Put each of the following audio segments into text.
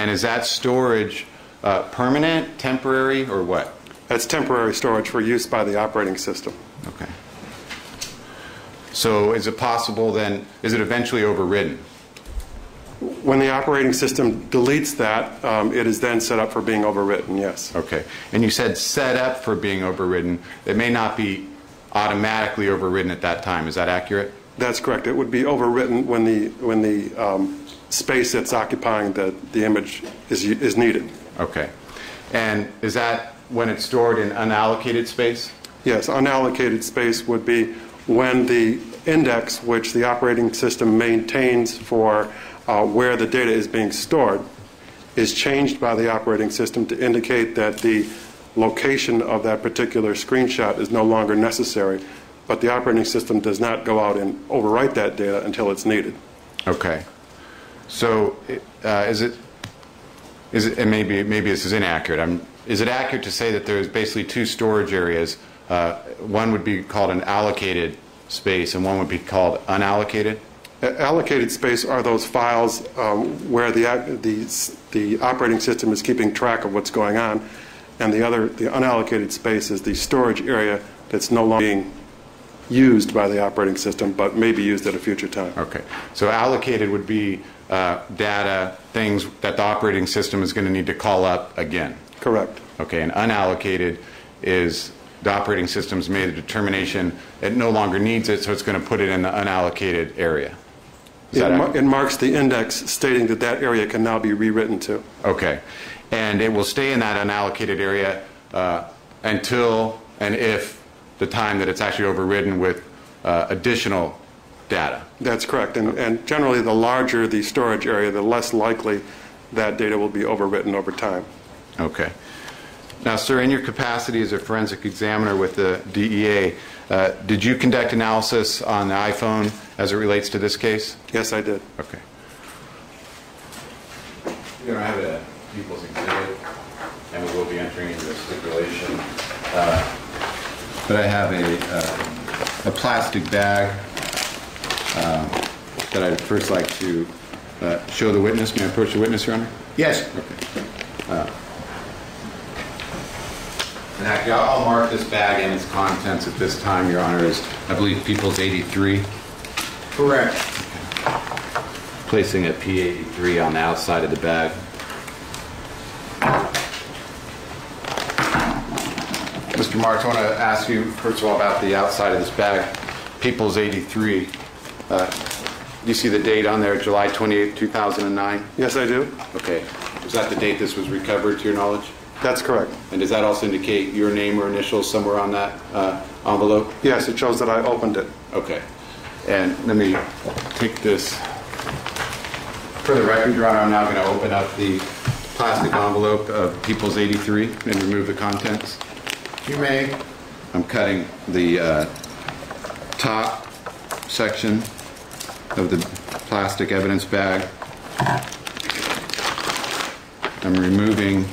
And is that storage permanent, temporary, or what? That's temporary storage for use by the operating system. Okay. So is it possible then, is it eventually overridden? When the operating system deletes that, it is then set up for being overwritten, yes. Okay. And you said set up for being overridden. It may not be automatically overridden at that time. Is that accurate? That's correct. It would be overwritten when the space that's occupying the image is needed. Okay. And is that when it's stored in unallocated space? Yes. Unallocated space would be when the index which the operating system maintains for where the data is being stored is changed by the operating system to indicate that the location of that particular screenshot is no longer necessary, but the operating system does not go out and overwrite that data until it's needed. Okay. So and maybe this is inaccurate. Is it accurate to say that there's basically two storage areas? One would be called an allocated space and one would be called unallocated? Allocated space are those files where the operating system is keeping track of what's going on, and the unallocated space is the storage area that's no longer being used by the operating system but may be used at a future time. Okay. So allocated would be data, things that the operating system is going to need to call up again. Correct. Okay. And unallocated is the operating system's made a determination it no longer needs it, so it's going to put it in the unallocated area. It marks the index stating that that area can now be rewritten to. Okay. And it will stay in that unallocated area until and if the time that it's actually overridden with additional data. That's correct. And generally, the larger the storage area, the less likely that data will be overwritten over time. Okay. Now, sir, in your capacity as a forensic examiner with the DEA, did you conduct analysis on the iPhone as it relates to this case? Yes, I did. Okay. You're going to have a people's exhibit, and we will be entering into a stipulation. But I have a plastic bag that I'd first like to show the witness. May I approach the witness, Your Honor? Yes. Okay. And actually, I'll mark this bag and its contents at this time, Your Honor, as I believe People's 83. Correct. Okay. Placing a P83 on the outside of the bag. Mr. Marx, I want to ask you, first of all, about the outside of this bag. People's 83. Do you see the date on there, July 28, 2009? Yes, I do. Okay. Is that the date this was recovered, to your knowledge? That's correct. And does that also indicate your name or initials somewhere on that envelope? Yes, it shows that I opened it. Okay. And let me take this. For the record, Your Honor, I'm now going to open up the plastic envelope of People's 83 and remove the contents. You may. I'm cutting the top section of the plastic evidence bag. I'm removing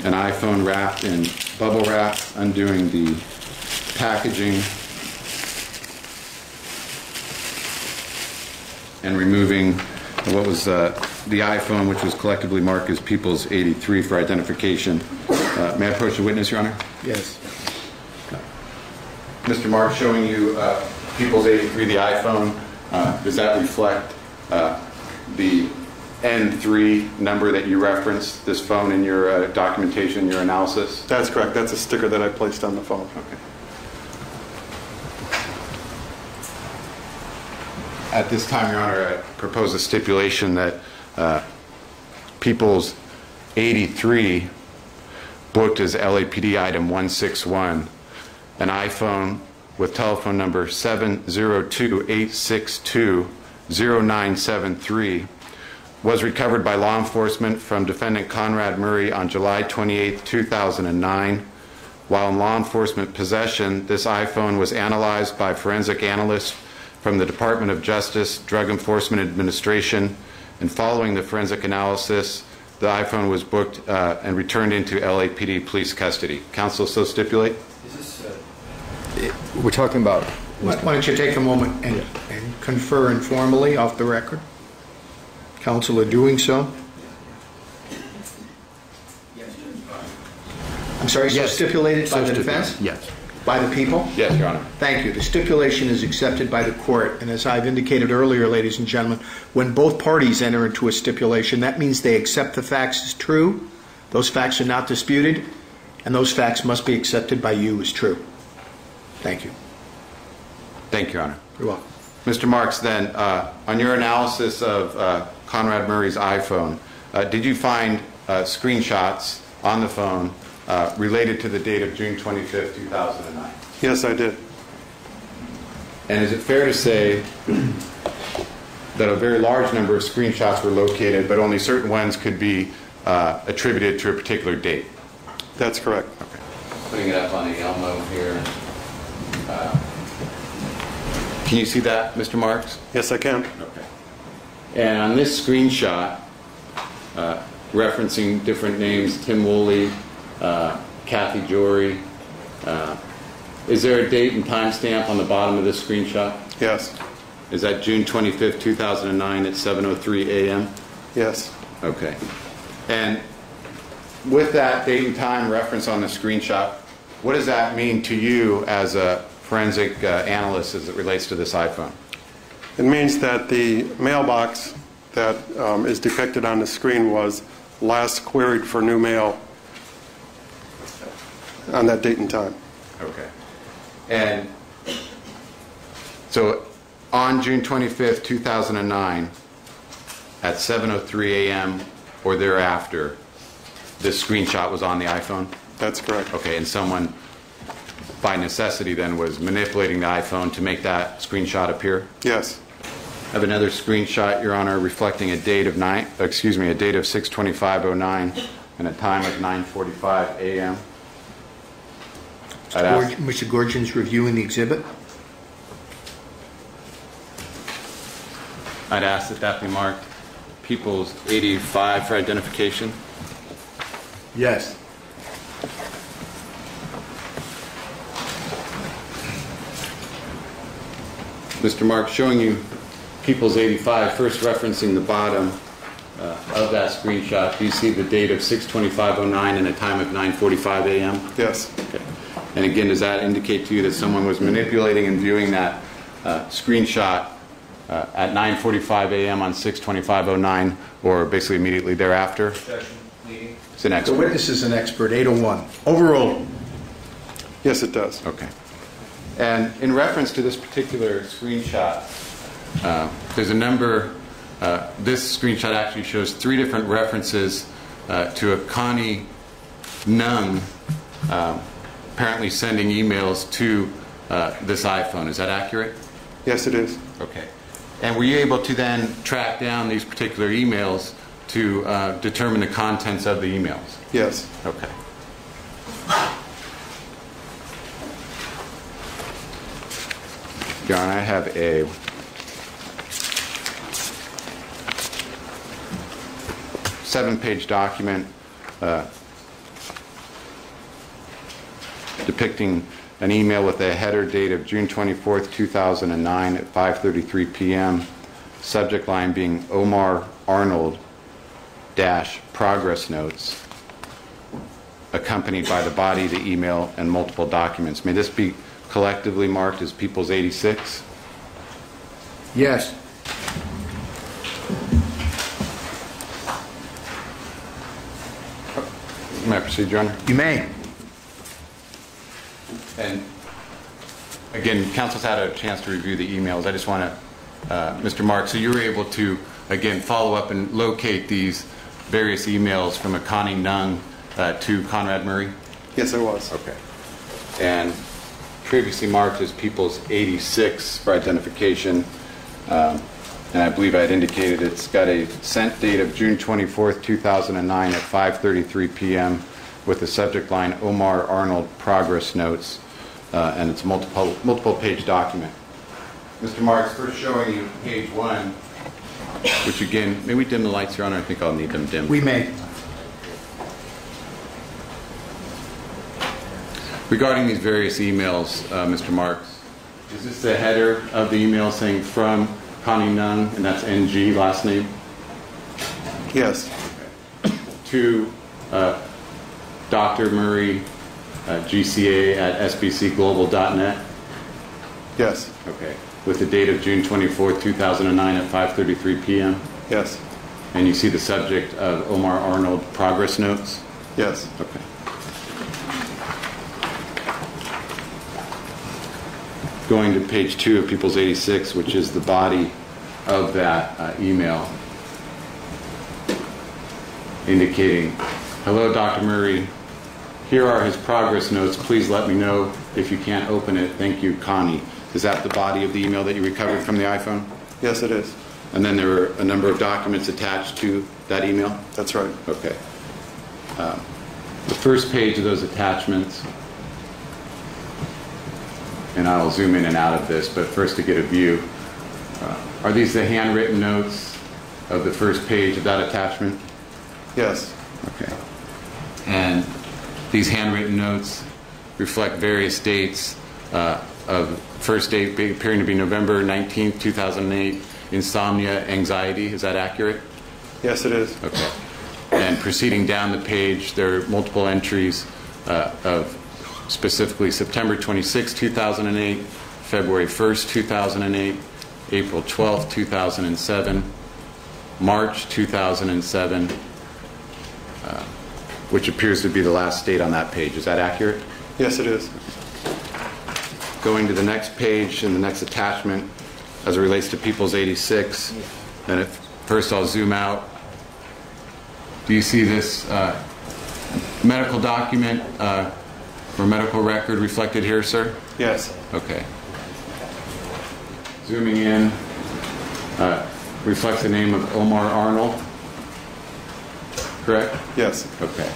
an iPhone wrapped in bubble wrap, undoing the packaging, and removing what was the iPhone, which was collectively marked as People's 83 for identification. May I approach the witness, Your Honor? Yes. Mr. Marx, showing you People's 83, the iPhone, does that reflect the N3 number that you referenced, this phone, in your documentation, your analysis? That's correct. That's a sticker that I placed on the phone. Okay. At this time, Your Honor, I propose a stipulation that People's 83 booked as LAPD item 161, an iPhone with telephone number 702-862-0973, was recovered by law enforcement from defendant Conrad Murray on July 28, 2009. While in law enforcement possession, this iPhone was analyzed by forensic analysts from the Department of Justice, Drug Enforcement Administration, and following the forensic analysis, the iPhone was booked and returned into LAPD police custody. Counsel so stipulate? We're talking about... Why don't you take a moment and confer informally off the record? Counsel are doing so. I'm sorry, so stipulated by the defense? Yes. By the people? Yes, Your Honor. Thank you. The stipulation is accepted by the court, and as I've indicated earlier, ladies and gentlemen, when both parties enter into a stipulation, that means they accept the facts as true, those facts are not disputed, and those facts must be accepted by you as true. Thank you. Thank you, Your Honor. You're welcome. Mr. Marks, then, on your analysis of Conrad Murray's iPhone, did you find screenshots on the phone related to the date of June 25th, 2009? Yes, I did. And is it fair to say that a very large number of screenshots were located, but only certain ones could be attributed to a particular date? That's correct. Okay. Putting it up on the Elmo here. Can you see that, Mr. Marks? Yes, I can. Okay. And on this screenshot, referencing different names, Tim Woolley, Kathy Jory, is there a date and time stamp on the bottom of this screenshot? Yes. Is that June 25th, 2009 at 7:03 a.m.? Yes. Okay. And with that date and time reference on the screenshot, what does that mean to you as a forensic analyst as it relates to this iPhone? It means that the mailbox that is depicted on the screen was last queried for new mail on that date and time. Okay. And so on June 25th, 2009, at 7:03 a.m. or thereafter, this screenshot was on the iPhone? That's correct. Okay, and someone, by necessity then, was manipulating the iPhone to make that screenshot appear? Yes. I have another screenshot, Your Honor, reflecting a date of 6/25/09 and a time of 9:45 a.m. Mr. Gorgin's reviewing the exhibit. I'd ask that that be marked People's 85 for identification. Yes. Mr. Mark, showing you People's 85, first referencing the bottom of that screenshot, do you see the date of 6/25/09 and a time of 9:45 a.m.? Yes. Okay. And again, does that indicate to you that someone was manipulating and viewing that screenshot at 9:45 a.m. on 6/25/09 or basically immediately thereafter? It's an The expert. witness is an expert, 801. Overruled. Yes, it does. Okay. And in reference to this particular screenshot, there's a number, this screenshot actually shows 3 different references to a Connie Nung apparently sending emails to this iPhone. Is that accurate? Yes, it is. Okay. And were you able to then track down these particular emails to determine the contents of the emails? Yes. Okay. John, I have a seven-page document depicting an email with a header date of June 24th, 2009 at 5:33 p.m. Subject line being Omar Arnold dash progress notes, accompanied by the body of the email and multiple documents. May this be collectively marked as People's 86? Yes. May I proceed, Your Honor? You may. And again, counsel's had a chance to review the emails. I just want to, Mr. Mark, so you were able to, again, follow up and locate these various emails from a Connie Nung to Conrad Murray? Yes, I was. Okay. And previously marked as People's 86 for identification. And I believe I had indicated it's got a sent date of June 24th, 2009 at 5:33 p.m. with the subject line Omar Arnold progress notes, and it's a multiple page document. Mr. Marks, first showing you page 1, which again, may we dim the lights, Your Honor? I think I'll need them dimmed. We may. Regarding these various emails, Mr. Marks, is this the header of the email saying from Connie Nung, and that's NG, last name? Yes. To Dr. Murray, gca@sbcglobal.net? Yes. Okay. With the date of June 24th, 2009 at 5:33 p.m.? Yes. And you see the subject of Omar Arnold progress notes? Yes. Okay. Going to page 2 of People's 86, which is the body of that email, indicating, "Hello, Dr. Murray. Here are his progress notes. Please let me know if you can't open it. Thank you, Connie." Is that the body of the email that you recovered from the iPhone? Yes, it is. And then there were a number of documents attached to that email? That's right. Okay. The first page of those attachments, and I'll zoom in and out of this, but first to get a view, are these the handwritten notes of the first page of that attachment? Yes. Okay. And these handwritten notes reflect various dates of first date appearing to be November 19th, 2008, insomnia, anxiety. Is that accurate? Yes, it is. Okay. And proceeding down the page, there are multiple entries of specifically September 26, 2008, February 1st, 2008, April 12th, 2007, March 2007, which appears to be the last date on that page. Is that accurate? Yes, it is. Going to the next page and the next attachment as it relates to People's 86, and first I'll zoom out. Do you see this medical document or medical record reflected here, sir? Yes. Okay. Zooming in, reflects the name of Omar Arnold, correct? Yes. Okay.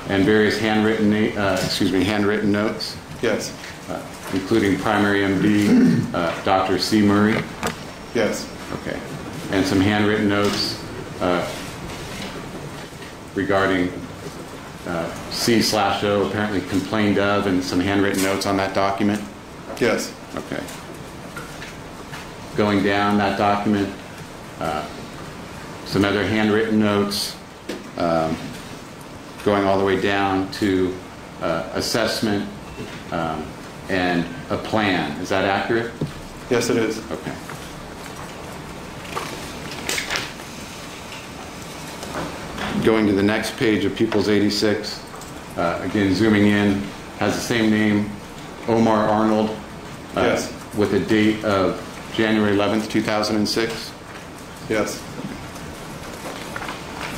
And various handwritten notes, Yes. including primary MD, Dr. C. Murray. Yes. Okay. And some handwritten notes regarding C/O apparently complained of, and some handwritten notes on that document? Yes. Okay. Going down that document, some other handwritten notes, going all the way down to assessment and a plan. Is that accurate? Yes, it is. Okay. Going to the next page of People's 86, again zooming in, has the same name, Omar Arnold, Yes. with a date of January 11th, 2006. Yes.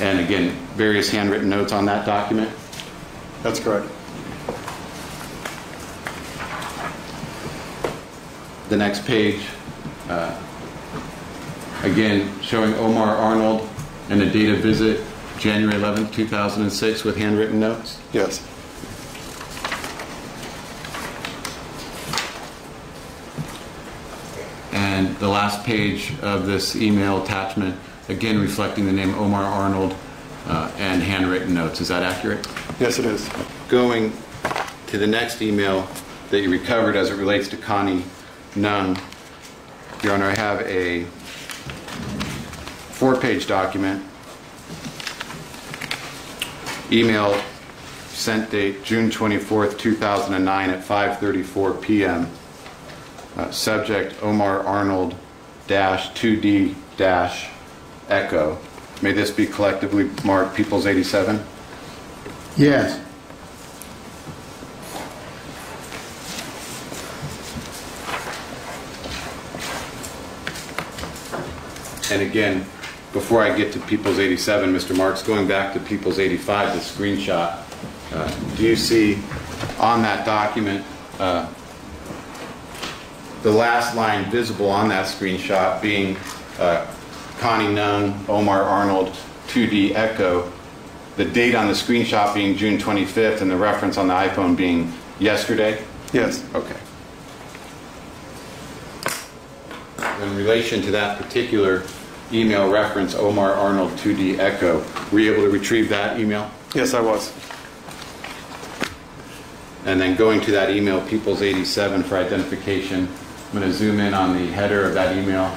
And again, various handwritten notes on that document. That's correct. The next page, again showing Omar Arnold and the date of visit, January 11th, 2006, with handwritten notes. Yes. And the last page of this email attachment, again reflecting the name Omar Arnold and handwritten notes. Is that accurate? Yes, it is. Going to the next email that you recovered as it relates to Connie Nunn, Your Honor, I have a 4-page document. Email sent date June 24th, 2009 at 5:34 p.m. Subject Omar Arnold -2D Echo. May this be collectively marked People's 87? Yes. And again, before I get to People's 87, Mr. Marks, going back to People's 85, the screenshot, do you see on that document the last line visible on that screenshot being Connie Nunn, Omar Arnold, 2D Echo, the date on the screenshot being June 25th and the reference on the iPhone being yesterday? Yes. Okay. In relation to that particular email reference, Omar Arnold 2D Echo, were you able to retrieve that email? Yes, I was. And then going to that email, People's 87, for identification, I'm going to zoom in on the header of that email.